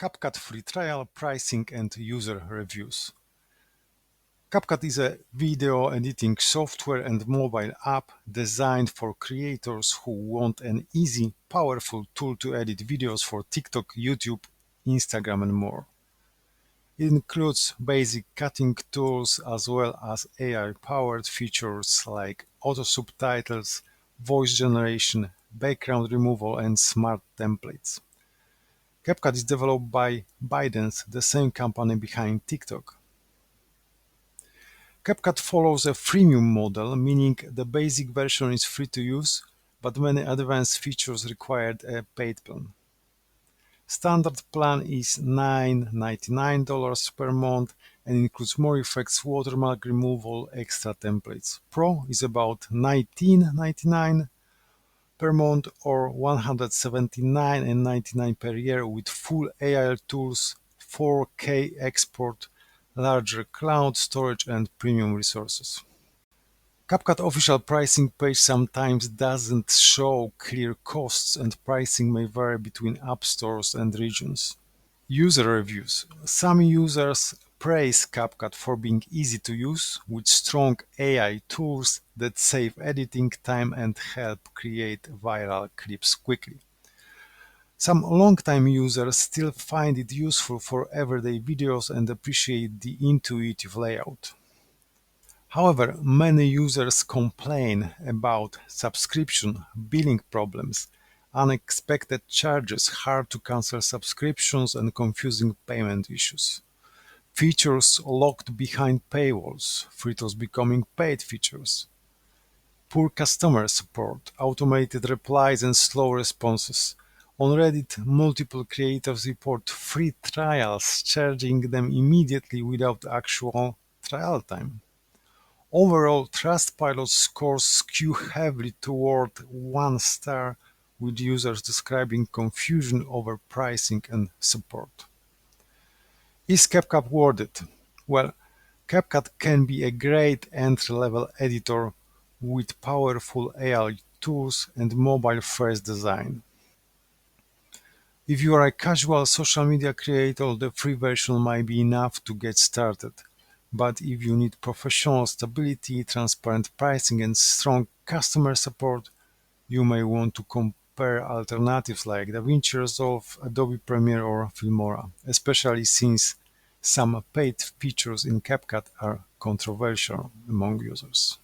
CupCat free trial, pricing and user reviews. CupCat is a video editing software and mobile app designed for creators who want an easy, powerful tool to edit videos for TikTok, YouTube, Instagram and more. It includes basic cutting tools as well as AI-powered features like auto subtitles, voice generation, background removal and smart templates. CapCut is developed by ByteDance, the same company behind TikTok. CapCut follows a freemium model, meaning the basic version is free to use, but many advanced features required a paid plan. Standard plan is $9.99 per month and includes more effects, watermark removal, extra templates. Pro is about $19.99 per month or $179.99 per year with full AI tools, 4K export, larger cloud storage and premium resources. CapCut official pricing page sometimes doesn't show clear costs and pricing may vary between app stores and regions. User reviews. Some users praise CapCut for being easy to use with strong AI tools that save editing time and help create viral clips quickly. Some longtime users still find it useful for everyday videos and appreciate the intuitive layout. However, many users complain about subscription billing problems, unexpected charges, hard to cancel subscriptions, and confusing payment issues. Features locked behind paywalls, features becoming paid features. Poor customer support, automated replies, and slow responses. On Reddit, multiple creators report free trials, charging them immediately without actual trial time. Overall, Trustpilot scores skew heavily toward 1 star, with users describing confusion over pricing and support. Is CapCut worth it? Well, CapCut can be a great entry-level editor with powerful AI tools and mobile-first design. If you are a casual social media creator, the free version might be enough to get started. But if you need professional stability, transparent pricing, and strong customer support, you may want to compare alternatives like DaVinci Resolve, Adobe Premiere, or Filmora, especially since some paid features in CapCut are controversial among users.